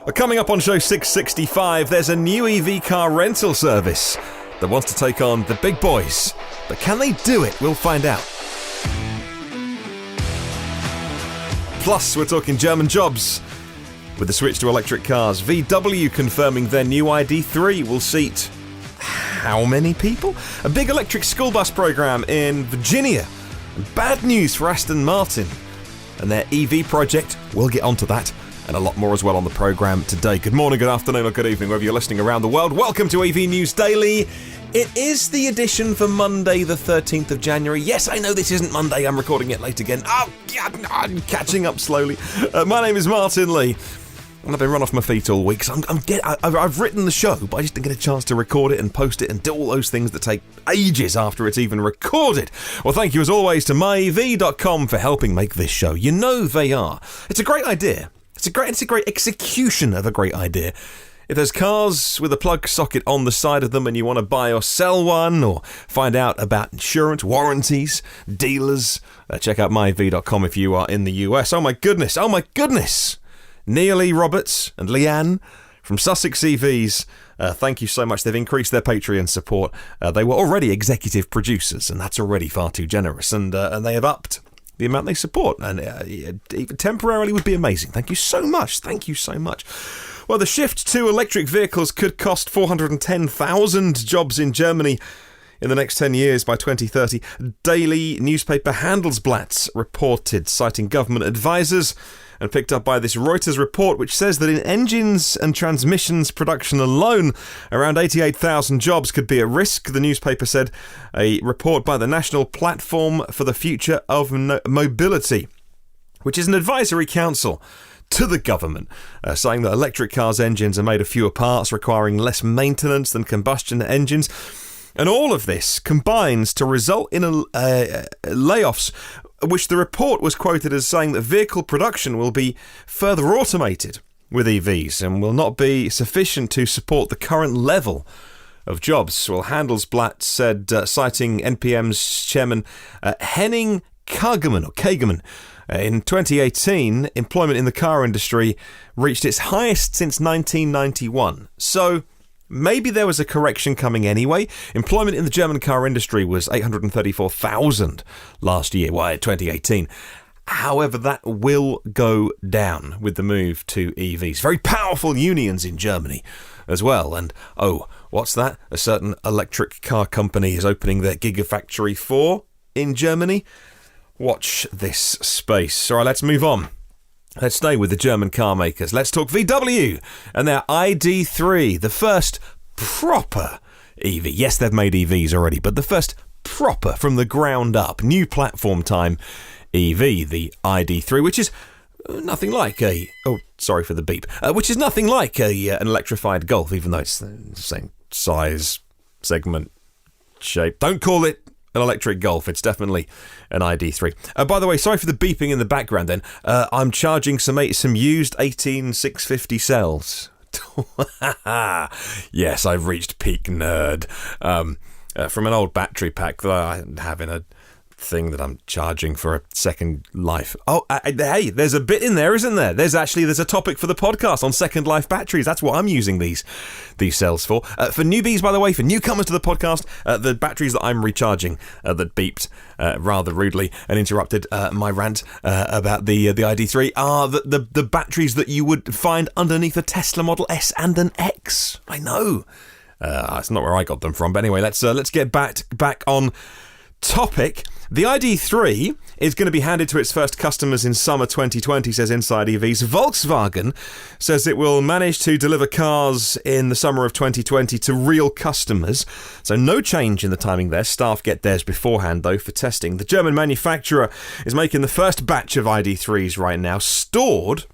Coming up on show 665, there's a new EV car rental service that wants to take on the big boys. But can they do it? We'll find out. Plus, we're talking German jobs. With the switch to electric cars, VW confirming their new ID3 will seat how many people? A big electric school bus program in Virginia. And bad news for Aston Martin and their EV project. We'll get onto that and a lot more as well on the programme today. Good morning, good afternoon or good evening, wherever you're listening around the world. Welcome to AV News Daily. It is the edition for Monday the 13th of January. Yes, I know this isn't Monday, I'm recording it late again. Oh, I'm catching up slowly. My name is Martyn Lee. And I've been run off my feet all week, so I've written the show, but I just didn't get a chance to record it and post it and do all those things that take ages after it's even recorded. Well, thank you as always to myev.com for helping make this show. You know they are. It's a great idea. It's a great execution of a great idea. If there's cars with a plug socket on the side of them and you want to buy or sell one or find out about insurance, warranties, dealers, check out myev.com if you are in the US. Oh my goodness. E ROBERTS and LEANNE from SUSSEX EVS. Thank you so much. They've increased their Patreon support. They were already executive producers, and that's already far too generous. And they have upped the amount they support, and even temporarily would be amazing. Thank you so much. Well, the shift to electric vehicles could cost 410,000 jobs in Germany in the next 10 years by 2030. Daily newspaper Handelsblatt reported, citing government advisors, and picked up by this Reuters report, which says that in engines and transmissions production alone, around 88,000 jobs could be at risk. The newspaper said a report by the National Platform for the Future of Mobility, which is an advisory council to the government, saying that electric cars' engines are made of fewer parts, requiring less maintenance than combustion engines. And all of this combines to result in layoffs, which the report was quoted as saying that vehicle production will be further automated with EVs and will not be sufficient to support the current level of jobs. Well, Handelsblatt said, citing NPM's chairman Henning Kagermann, in 2018, employment in the car industry reached its highest since 1991. So maybe there was a correction coming anyway. Employment in the German car industry was 834,000 last year, 2018. However, that will go down with the move to EVs. Very powerful unions in Germany as well. And, what's that? A certain electric car company is opening their Gigafactory 4 in Germany. Watch this space. All right, let's move on. Let's stay with the German car makers. Let's talk VW and their ID3, the first proper EV. Yes, they've made EVs already, but the first proper from the ground up, new platform time EV, the ID3, which is nothing like which is nothing like an electrified Golf, even though it's the same size, segment, shape. Don't call it an electric Golf. It's definitely an ID3. By the way, sorry for the beeping in the background then. I'm charging some used 18650 cells. Yes, I've reached peak nerd. From an old battery pack that I have in a thing that I'm charging for a second life. Hey, there's a bit in there, isn't there? There's a topic for the podcast on second life batteries. That's what I'm using these cells for. For newbies, by the way, for newcomers to the podcast, the batteries that I'm recharging that beeped rather rudely and interrupted my rant about the ID3 are the batteries that you would find underneath a Tesla Model S and an X. I know. That's not where I got them from, but anyway, let's get back on topic. The ID3 is going to be handed to its first customers in summer 2020, says Inside EVs. Volkswagen says it will manage to deliver cars in the summer of 2020 to real customers. So no change in the timing there. Staff get theirs beforehand, though, for testing. The German manufacturer is making the first batch of ID3s right now, stored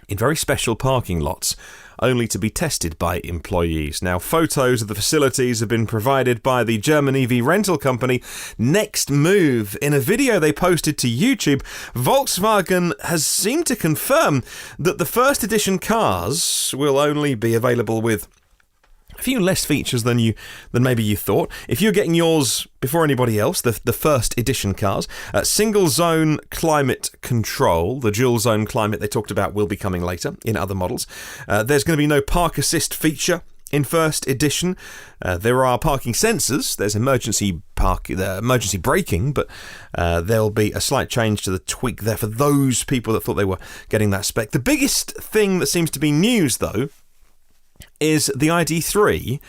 in very special parking lots, only to be tested by employees. Now, photos of the facilities have been provided by the German EV rental company Next Move. In a video they posted to YouTube, Volkswagen has seemed to confirm that the first edition cars will only be available with a few less features than maybe you thought. If you're getting yours before anybody else, the first edition cars, single zone climate control, the dual zone climate they talked about will be coming later in other models. There's going to be no park assist feature in first edition. There are parking sensors. There's emergency braking, but there'll be a slight change to the tweak there for those people that thought they were getting that spec. The biggest thing that seems to be news, though, is the ID3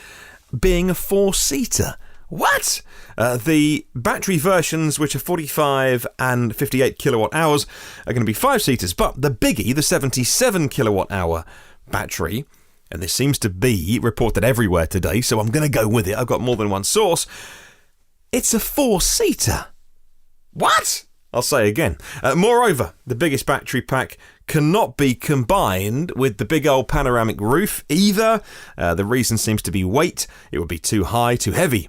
being a 4-seater. What? The battery versions, which are 45 and 58 kilowatt hours, are going to be 5-seaters. But the biggie, the 77 kilowatt hour battery, and this seems to be reported everywhere today, so I'm going to go with it. I've got more than one source. It's a 4-seater. What? I'll say again. Moreover, the biggest battery pack cannot be combined with the big old panoramic roof either. The reason seems to be weight. It would be too high, too heavy.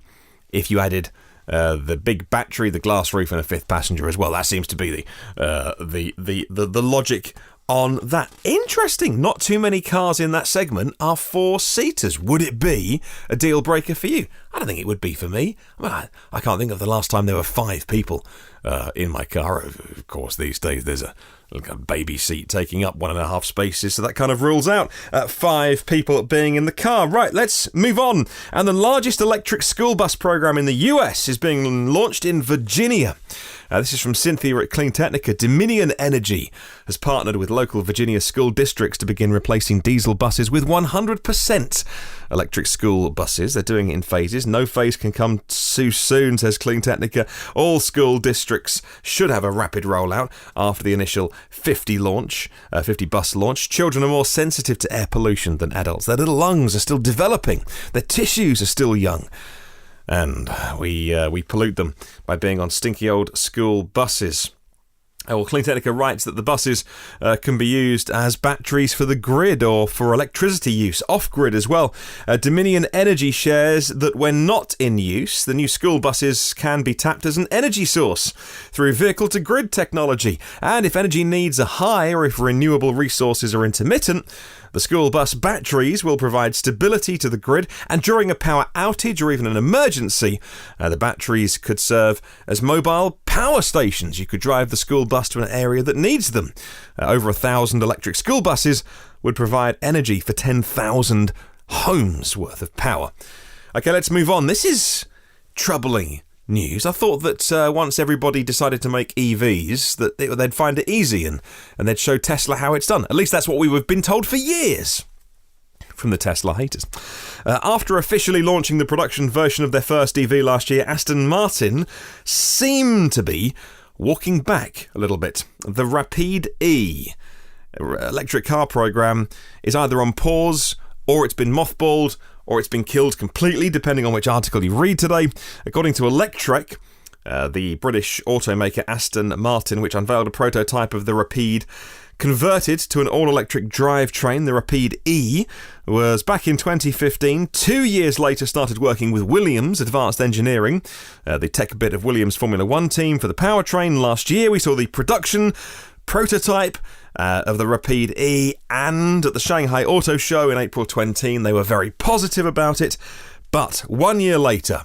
If you added the big battery, the glass roof, and a fifth passenger as well, that seems to be the logic on that. Interesting. Not too many cars in that segment are 4-seaters. Would it be a deal breaker for you? I don't think it would be for me. I can't think of the last time there were 5 people in my car. Of course, these days there's a baby seat taking up 1.5 spaces, so that kind of rules out 5 people being in the car. Right, let's move on. And the largest electric school bus program in the US is being launched in Virginia. This is from Cynthia at Clean Technica. Dominion Energy has partnered with local Virginia school districts to begin replacing diesel buses with 100% electric school buses. They're doing it in phases. No phase can come too soon, says Clean Technica. All school districts should have a rapid rollout after the initial 50 bus launch. Children are more sensitive to air pollution than adults. Their little lungs are still developing. Their tissues are still young. And we pollute them by being on stinky old school buses. Well, Clean Technica writes that the buses can be used as batteries for the grid or for electricity use, off-grid as well. Dominion Energy shares that when not in use, the new school buses can be tapped as an energy source through vehicle-to-grid technology. And if energy needs are high or if renewable resources are intermittent, the school bus batteries will provide stability to the grid, and during a power outage or even an emergency, the batteries could serve as mobile power stations. You could drive the school bus to an area that needs them. Over 1,000 electric school buses would provide energy for 10,000 homes worth of power. Okay, let's move on. This is troubling news. I thought that once everybody decided to make EVs, that they'd find it easy and they'd show Tesla how it's done. At least that's what we've been told for years from the Tesla haters. After officially launching the production version of their first EV last year, Aston Martin seemed to be walking back a little bit. The Rapide E electric car program is either on pause or it's been mothballed or it's been killed completely, depending on which article you read today. According to Electrek, the British automaker Aston Martin, which unveiled a prototype of the Rapide, converted to an all-electric drivetrain. The Rapide E was back in 2015. 2 years later, started working with Williams Advanced Engineering, the tech bit of Williams Formula One team, for the powertrain. Last year, we saw the production prototype of the Rapide E, and at the Shanghai Auto Show in April 2020, they were very positive about it. But 1 year later,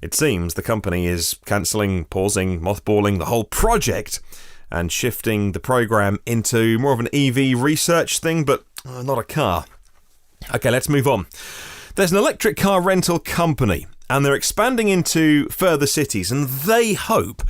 it seems the company is cancelling, pausing, mothballing the whole project and shifting the program into more of an EV research thing, but not a car. Okay, let's move on. There's an electric car rental company, and they're expanding into further cities, and they hope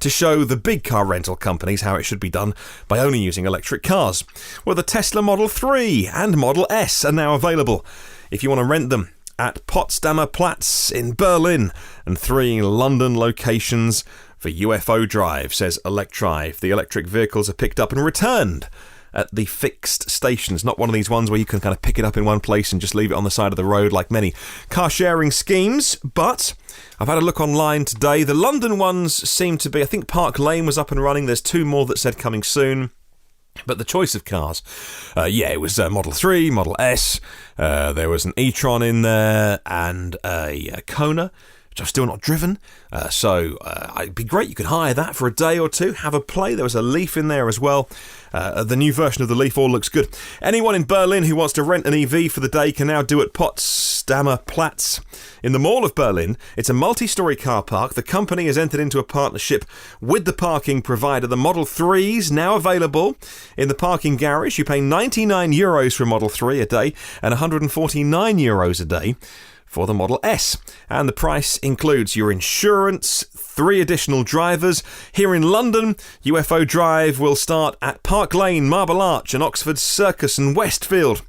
to show the big car rental companies how it should be done by only using electric cars. Well, the Tesla Model 3 and Model S are now available if you want to rent them at Potsdamer Platz in Berlin and 3 London locations for UFO Drive, says Electrive. The electric vehicles are picked up and returned at the fixed stations, not one of these ones where you can kind of pick it up in one place and just leave it on the side of the road like many car sharing schemes. But I've had a look online today. The London ones seem to be, I think Park Lane was up and running. There's 2 more that said coming soon. But the choice of cars, it was Model 3, Model S, there was an e-tron in there, and a Kona which I've still not driven. So it'd be great. You could hire that for a day or two, have a play. There was a Leaf in there as well. The new version of the Leaf all looks good. Anyone in Berlin who wants to rent an EV for the day can now do it at Potsdamer Platz. In the Mall of Berlin, it's a multi-storey car park. The company has entered into a partnership with the parking provider. The Model 3's now available in the parking garage. You pay €99 for a Model 3 a day and €149 a day for the Model S. And the price includes your insurance, 3 additional drivers. Here in London, UFO Drive will start at Park Lane, Marble Arch and Oxford Circus and Westfield.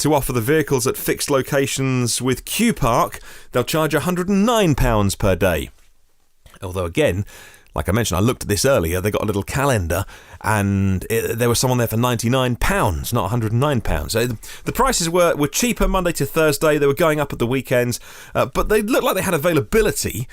To offer the vehicles at fixed locations with Q Park, they'll charge £109 per day. Although again, like I mentioned, I looked at this earlier, they got a little calendar and there was someone there for £99, not £109. So the prices were cheaper Monday to Thursday. They were going up at the weekends, but they looked like they had availability.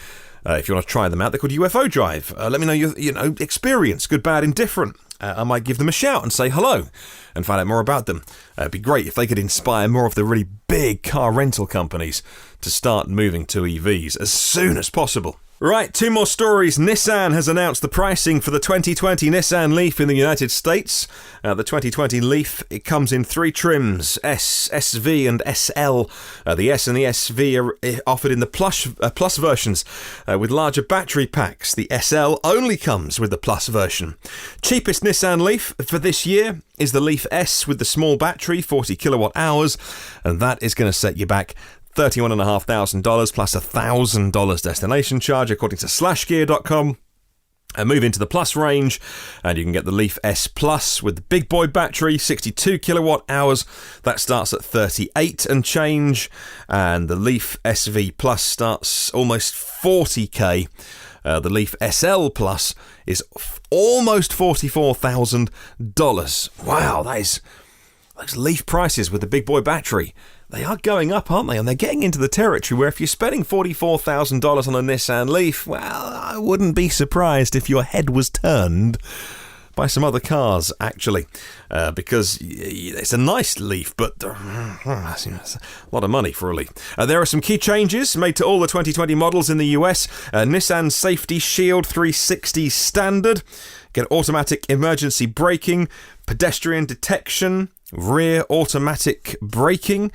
If you want to try them out, they're called UFO Drive. Let me know your experience, good, bad, indifferent. I might give them a shout and say hello and find out more about them. It'd be great if they could inspire more of the really big car rental companies to start moving to EVs as soon as possible. Right, 2 more stories. Nissan has announced the pricing for the 2020 Nissan Leaf in the United States. The 2020 Leaf, it comes in 3 trims, S, SV and SL. The S and the SV are offered in the plus versions with larger battery packs. The SL only comes with the plus version. Cheapest Nissan Leaf for this year is the Leaf S with the small battery, 40 kilowatt hours, and that is going to set you back $31,500 plus $1,000 destination charge, according to slashgear.com. And move into the Plus range, and you can get the Leaf S Plus with the big boy battery, 62 kilowatt hours. That starts at 38 and change, and the Leaf SV Plus starts almost 40k. The Leaf SL Plus is almost $44,000. Wow, those Leaf prices with the big boy battery. They are going up, aren't they? And they're getting into the territory where if you're spending $44,000 on a Nissan Leaf, well, I wouldn't be surprised if your head was turned by some other cars, actually, because it's a nice Leaf, but it's a lot of money for a Leaf. There are some key changes made to all the 2020 models in the US. Nissan Safety Shield 360 Standard, get automatic emergency braking, pedestrian detection, rear automatic braking,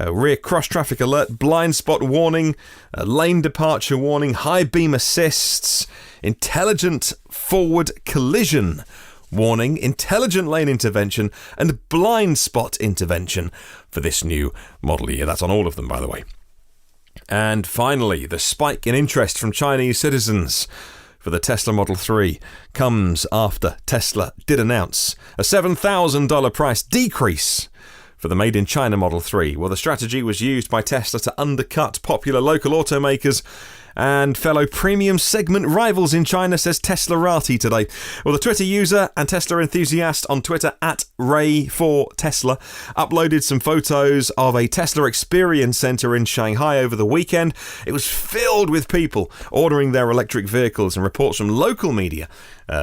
rear cross-traffic alert, blind spot warning, lane departure warning, high beam assists, intelligent forward collision warning, intelligent lane intervention, and blind spot intervention for this new model year. That's on all of them, by the way. And finally, the spike in interest from Chinese citizens for the Tesla Model 3 comes after Tesla did announce a $7,000 price decrease for the made-in-China Model 3. Well, the strategy was used by Tesla to undercut popular local automakers and fellow premium segment rivals in China, says Teslarati today. Well, the Twitter user and Tesla enthusiast on Twitter @Ray4Tesla uploaded some photos of a Tesla Experience Center in Shanghai over the weekend. It was filled with people ordering their electric vehicles, and reports from local media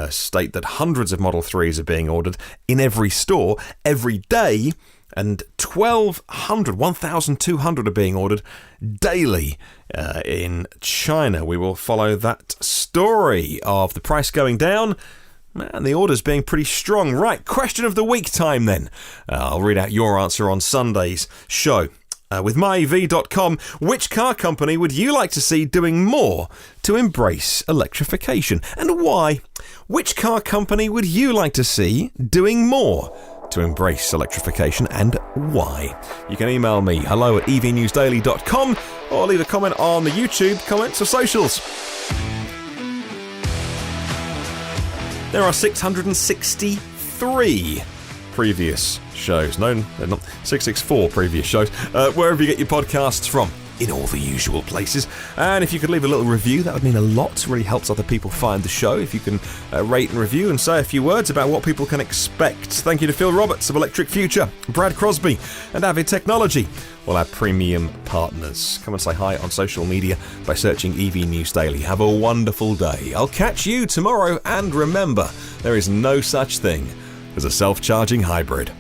state that hundreds of Model 3s are being ordered in every store every day, and 1,200 are being ordered daily in China. We will follow that story of the price going down and the orders being pretty strong. Right, question of the week time then. I'll read out your answer on Sunday's show. With myev.com, which car company would you like to see doing more to embrace electrification, and why? Which car company would you like to see doing more to embrace electrification, and why? You can email me, hello@evnewsdaily.com, or leave a comment on the YouTube comments or socials. There are 663 previous shows. No, not 664 previous shows. Wherever you get your podcasts from, in all the usual places. And if you could leave a little review, that would mean a lot. It really helps other people find the show. If you can rate and review and say a few words about what people can expect. Thank you to Phil Roberts of Electric Future, Brad Crosby and Avid Technology, all our premium partners. Come and say hi on social media by searching EV News Daily. Have a wonderful day. I'll catch you tomorrow, and remember, there is no such thing as a self-charging hybrid.